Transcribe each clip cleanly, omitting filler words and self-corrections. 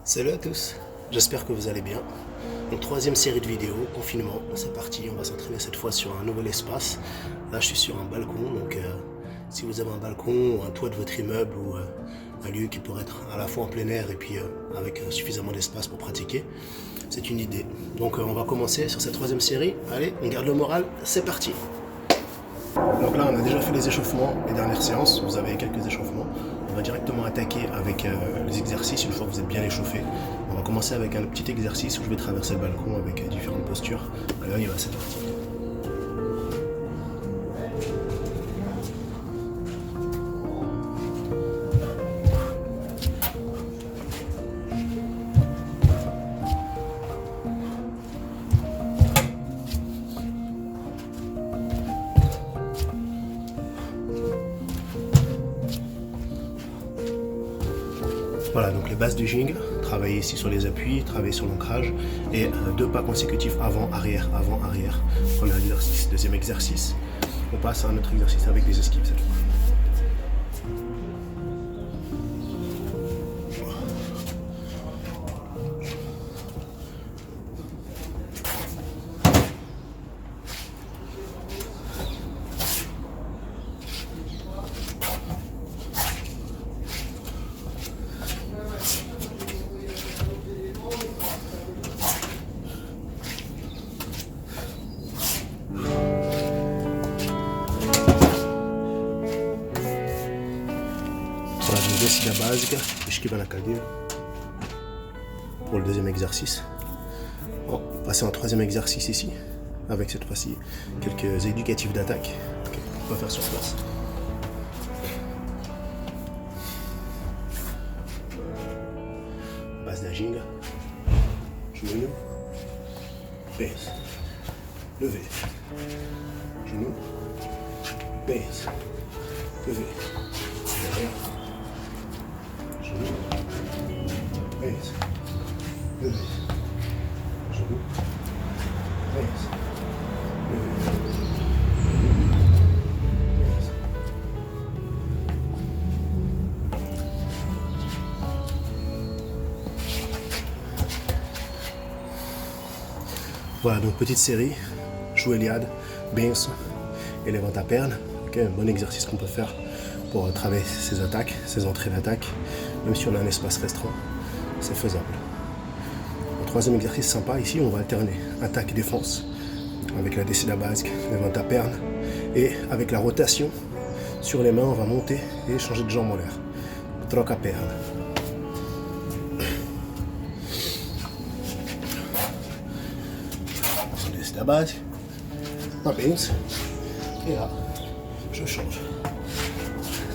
Salut à tous, j'espère que vous allez bien. Donc troisième série de vidéos, confinement, c'est parti, on va s'entraîner cette fois sur un nouvel espace. Là je suis sur un balcon, donc si vous avez un balcon ou un toit de votre immeuble ou un lieu qui pourrait être à la fois en plein air et puis avec suffisamment d'espace pour pratiquer, c'est une idée. Donc on va commencer sur cette troisième série, allez, on garde le moral, c'est parti. Donc là on a déjà fait les échauffements, les dernières séances, vous avez quelques échauffements. On va directement attaquer avec les exercices une fois que vous êtes bien échauffé. On va commencer avec un petit exercice où je vais traverser le balcon avec différentes postures. Allez, on y va, c'est parti. Voilà, donc les bases du jing, travailler ici sur les appuis, travailler sur l'ancrage et 2 pas consécutifs avant, arrière, Premier exercice, deuxième exercice. On passe à un autre exercice avec des esquives cette fois. Descida básica, esquiva na cadeira. Pour le deuxième exercice. On va passer en troisième exercice ici, avec cette fois-ci quelques éducatifs d'attaque. Okay, on va faire sur place. Base d'aging, genou, baisse, levé, genou, baisse, levé, derrière. Baisse, levé, genou, baisse, levé, baisse. Voilà, donc petite série, joelhada, benção, levanta a perna. Okay, un bon exercice qu'on peut faire pour travailler ses attaques, ses entrées d'attaque, même si on a un espace restreint, c'est faisable. Le troisième exercice sympa, ici on va alterner attaque-défense avec la descida basique, levanta perna, et avec la rotation sur les mains, on va monter et changer de jambe en l'air. Troca perna. Descida basique, uma benção, et là, je change.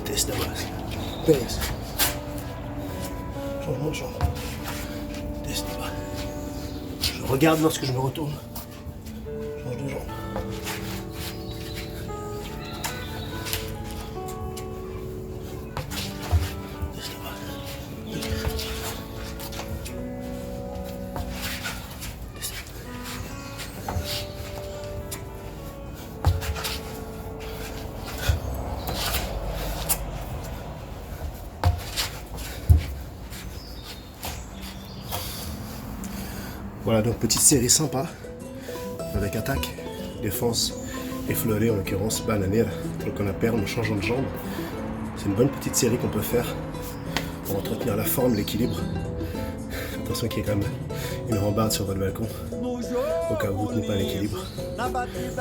Descida basique, benção. Changement de jambe. Je regarde lorsque je me retourne. Change de jambe. Voilà, donc petite série sympa avec attaque, défense et fleuret, en l'occurrence bananeira, troca na perna, changeant de jambe. C'est une bonne petite série qu'on peut faire pour entretenir la forme, l'équilibre. Attention qu'il y ait quand même une rambarde sur votre balcon, au cas où vous ne tenez pas l'équilibre,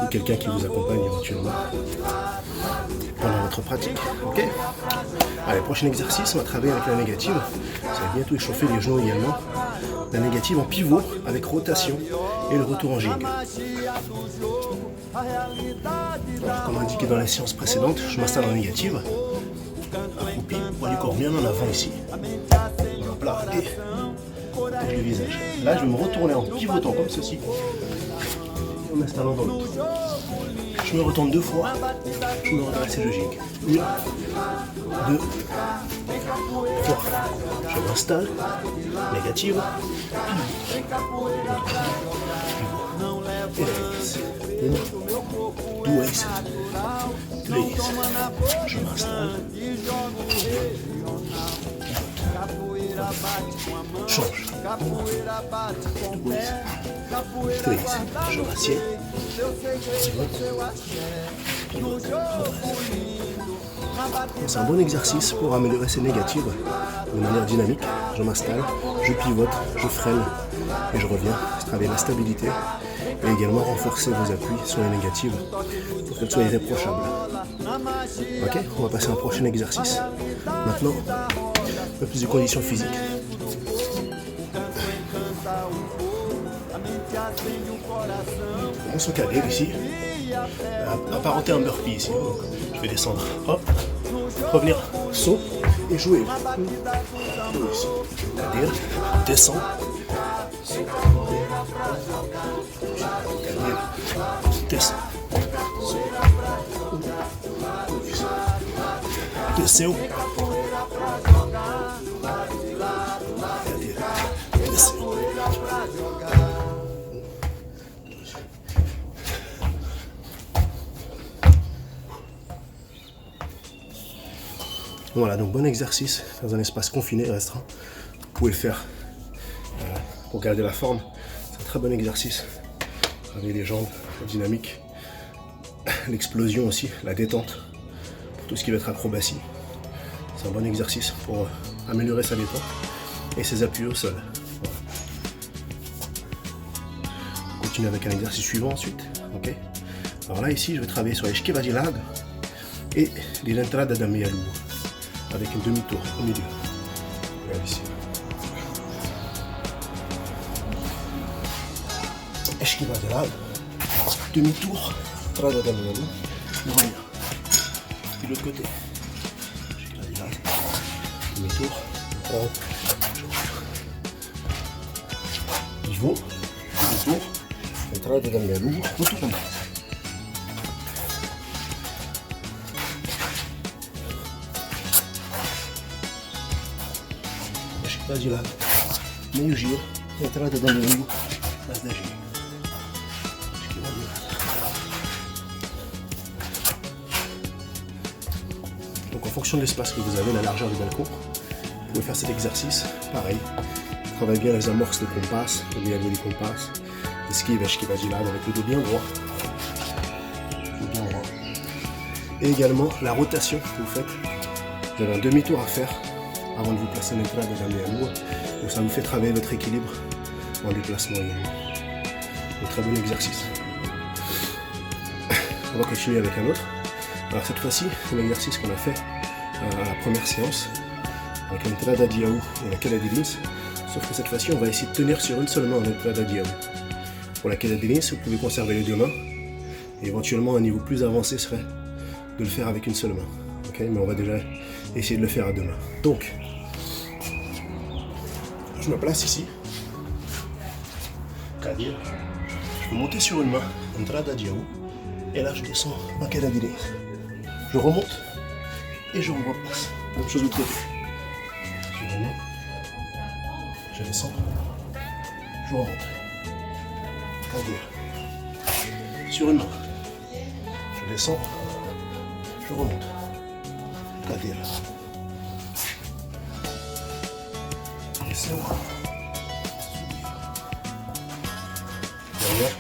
ou quelqu'un qui vous accompagne éventuellement pendant votre pratique. Ok. Allez, prochain exercice, on va travailler avec la négative. Ça va bientôt échauffer les genoux également. La négative en pivot avec rotation et le retour en jig. Alors, comme indiqué dans la séance précédente, je m'installe en négative, accroupi, poids du corps bien en avant ici. Voilà, plat et avec le visage. Là, je vais me retourner en pivotant comme ceci et en m'installant dans l'autre. Je me retourne 2 fois, je me redresse et je jig. 1, 2, 3. Je m'installe, négative, pivot. 1, 2, 3. Je m'installe. Change. 2, 3, je m'assieds. C'est un bon exercice pour améliorer ses négatives de manière dynamique. Je m'installe, je pivote, je freine et je reviens. Je travaille la stabilité et également renforcer vos appuis sur les négatives pour qu'elles soient irréprochables. Ok, on va passer à un prochain exercice. Maintenant, un peu plus de conditions physiques. On se caler ici. Apparenté à un burpee ici. Donc, je vais descendre. Hop. Revenir. Saut. Et jouer. Caler. Descend. Descend. Desceu. Voilà, donc bon exercice dans un espace confiné, restreint. Vous pouvez le faire pour garder la forme. C'est un très bon exercice. Travailler les jambes, la dynamique, l'explosion aussi, la détente, pour tout ce qui va être acrobatie. C'est un bon exercice pour améliorer sa détente et ses appuis au sol. Voilà. On continue avec un exercice suivant ensuite. Okay. Alors là, ici, je vais travailler sur les esquiva de lado et les entrada da meia lua avec un demi-tour au milieu. Regarde ici. Esquiva de lado, demi-tour, entrada da meia lua, je reviens. Puis l'autre côté. Demi-tour, pivot, demi-tour, entrada da meia lua, retourne. Esquiva de lado, meio giro, entrada da meia lua, mas da giro. Esquiva de lado. Donc en fonction de l'espace que vous avez, la largeur du balcon, vous pouvez faire cet exercice, pareil. Travaillez bien les amorces de compasse, le dialogue du compasse, esquiva de lado avec le dos bien droit. Bien droit. Et également la rotation que vous faites. Vous avez un demi-tour à faire avant de vous placer en entrada da meia lua. Donc ça vous fait travailler votre équilibre en déplacement également. Un très bon exercice. On va continuer avec un autre. Alors cette fois-ci, c'est l'exercice qu'on a fait à la première séance avec l'entrada de Yahoo et la queda de lins. Sauf que cette fois-ci, on va essayer de tenir sur une seule main en entrada de Yahoo. Pour la queda de lins, vous pouvez conserver les deux mains. Et éventuellement, un niveau plus avancé serait de le faire avec une seule main. Okay, mais on va déjà essayer de le faire à deux mains. Donc, je me place ici. C'est-à-dire, je peux monter sur une main, entrada de Yahoo. Et là, je descends en queda de lins. Je remonte et je replace. Même chose de l'autre côté. Je remonte, je descends, je remonte. C'est-à-dire, sur une main, je descends, je remonte. C'est-à-dire, descends, derrière,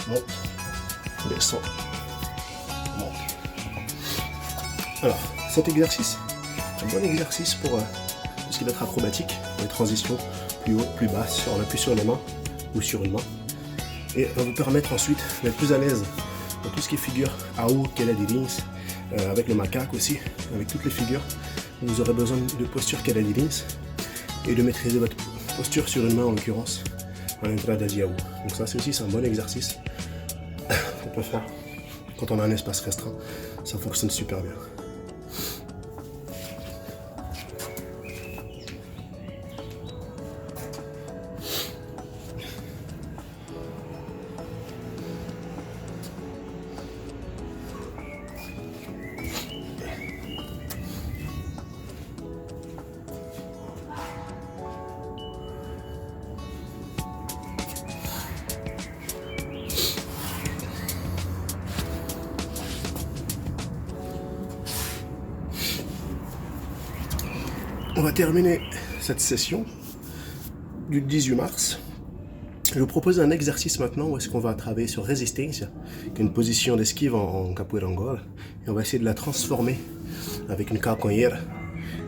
monte, descends. Alors, cet exercice, un bon exercice pour tout ce qui va être acrobatique, pour les transitions plus hautes, plus basses, on appuie sur les mains ou sur une main. Et va vous permettre ensuite d'être plus à l'aise dans tout ce qui est figure AO, queda de lins, avec le macaque aussi, avec toutes les figures. Vous aurez besoin de posture queda de lins et de maîtriser votre posture sur une main en l'occurrence, en entrada de Yahoo. Donc ça c'est aussi un bon exercice qu'on peut faire quand on a un espace restreint. Ça fonctionne super bien. on va terminer cette session du 18 mars. Je vais vous proposer un exercice maintenant où est-ce qu'on va travailler sur resistencia, qui est une position d'esquive en capoeira Angola, et on va essayer de la transformer avec une calcanhera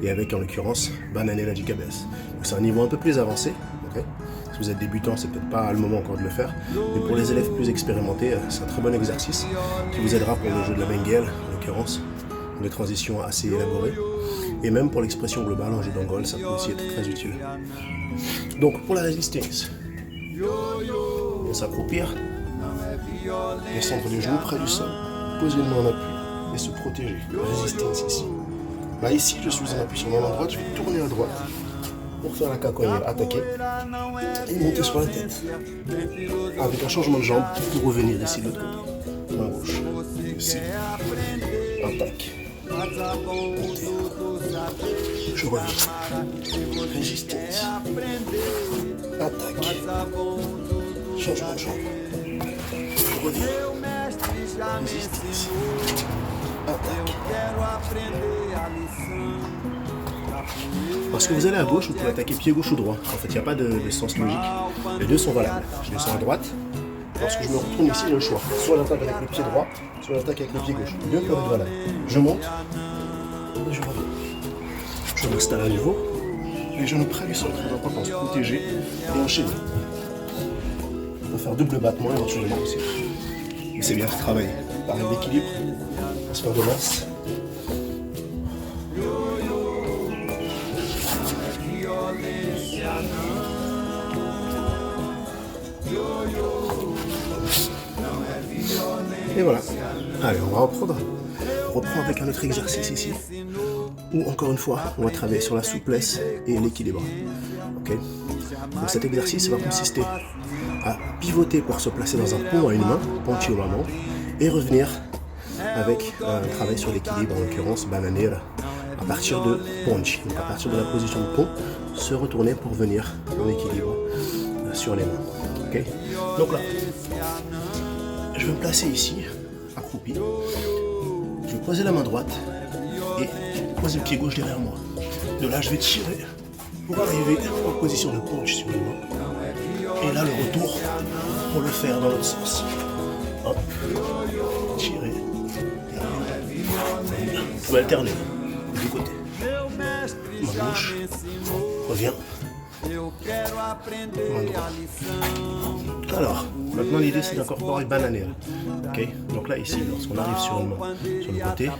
et avec en l'occurrence bananera de cabeça. C'est un niveau un peu plus avancé. Okay. Si vous êtes débutant, c'est peut-être pas le moment encore de le faire, mais pour les élèves plus expérimentés, c'est un très bon exercice qui vous aidera pour le jeu de la benguela, en l'occurrence, des transitions assez élaborées, et même pour l'expression globale en jeu d'Angola, ça peut aussi être très utile. Donc pour la résistance, on va s'accroupir, descendre les genoux près du sol, poser une main en appui et se protéger. Résistance ici. Là ici, je suis en appui sur ma main droite, je vais tourner à droite pour faire la cacogne, attaquer et monter sur la tête. Avec un changement de jambe pour revenir ici de l'autre côté. Main gauche. Ici. Attaque. Monter. Je reviens. Résistance. Attaque. Changement de jambe. Je reviens. Résistance. Attaque. Parce que vous allez à gauche, vous pouvez attaquer pied gauche ou droit. En fait, il n'y a pas de sens logique. Les deux sont valables. Je descends à droite. Lorsque je me retourne ici, j'ai le choix. Soit j'attaque avec le pied droit, soit j'attaque avec le pied gauche. Les deux peuvent être valables. Je monte et je reviens. Je m'installe à nouveau. Les genoux près du sol, très important pour se protéger et enchaîner. On va faire double battement éventuellement aussi. Mais c'est bien de travailler. Pareil d'équilibre, transfert de masse. Et voilà. Allez, on va reprendre. On reprend avec un autre exercice ici. Où encore une fois, on va travailler sur la souplesse et l'équilibre. Ok. Donc cet exercice va consister à pivoter pour se placer dans un pont à une main, ponchi au moment, et revenir avec un travail sur l'équilibre, en l'occurrence bananera, à partir de ponchi. Donc à partir de la position de pont, se retourner pour venir en équilibre sur les mains. Ok. Donc là, je vais me placer ici, accroupi. Je vais poser la main droite et poser le pied gauche derrière moi. De là, je vais tirer pour arriver en position de punch sur les mains. Et là, le retour pour le faire dans l'autre sens. Hop, tirer. Je vais alterner du côté. Main gauche, reviens. Main droite. Alors, maintenant l'idée c'est d'incorporer bananera. Ok. Donc là ici, lorsqu'on arrive sur une main, sur le côté,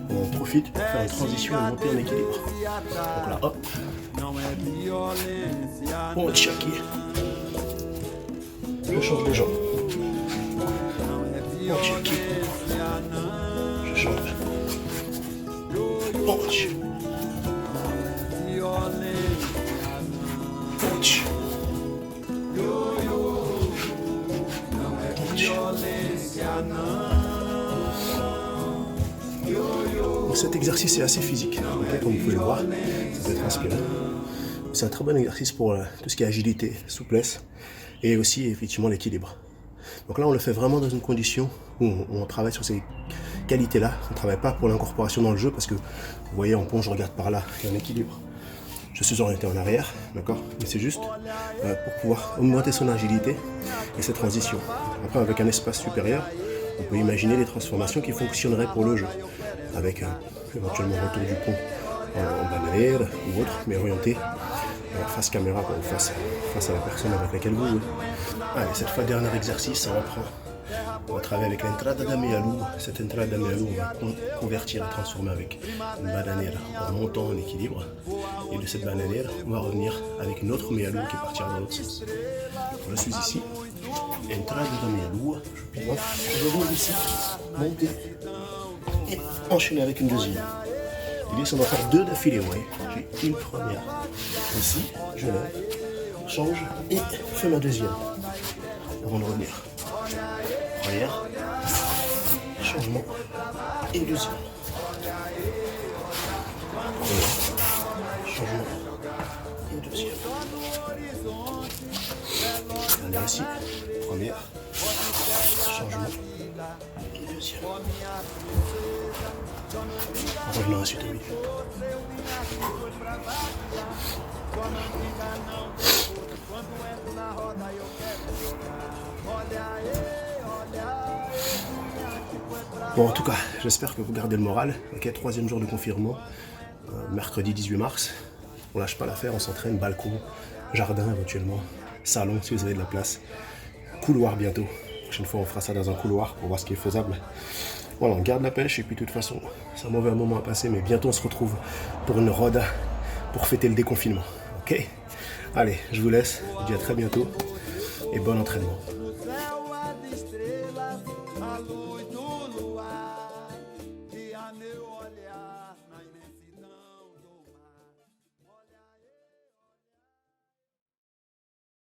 on profite pour faire une transition et monter en équilibre. Donc là, hop. On va checker. Je change les jambes. On check. Je change. Punch. Punch. Donc cet exercice est assez physique, okay, comme vous pouvez le voir, ça peut être inspirant. C'est un très bon exercice pour tout ce qui est agilité, souplesse et aussi effectivement l'équilibre. Donc là on le fait vraiment dans une condition où on travaille sur ces qualités-là, on ne travaille pas pour l'incorporation dans le jeu parce que vous voyez en pont je regarde par là, il y a un équilibre. Je suis orienté en arrière, d'accord, mais c'est juste pour pouvoir augmenter son agilité et ses transitions. Après, avec un espace supérieur, on peut imaginer des transformations qui fonctionneraient pour le jeu, avec éventuellement le retour du pont en bananera ou autre, mais orienté face caméra, face à la personne avec laquelle vous jouez. Allez, cette fois, dernier exercice, ça reprend. On va travailler avec l'entrada da meia lua. Cette entrada da meia lua, on va convertir et transformer avec une bananera en montant en équilibre. Et de cette bananera, on va revenir avec une autre meia lua qui partira dans l'autre sens. Je suis ici. Entrada da meia lua. Je reviens ici, monter et enchaîner avec une deuxième. L'idée, c'est d'en faire deux d'affilée. Ouais. J'ai une première ici, je lève, change et fais ma deuxième avant de revenir. Première, changement et deuxième. Première, changement et deuxième. Allez ici, première, changement et deuxième. On revient ensuite au milieu. Bon, en tout cas, j'espère que vous gardez le moral. Ok, 3e jour de confinement, mercredi 18 mars. On lâche pas l'affaire, on s'entraîne, balcon, jardin éventuellement, salon si vous avez de la place, couloir bientôt. La prochaine fois, on fera ça dans un couloir pour voir ce qui est faisable. Voilà, on garde la pêche et puis de toute façon, c'est un mauvais moment à passer, mais bientôt on se retrouve pour une roda pour fêter le déconfinement. Ok? Allez, je vous laisse, je vous dis à très bientôt et bon entraînement.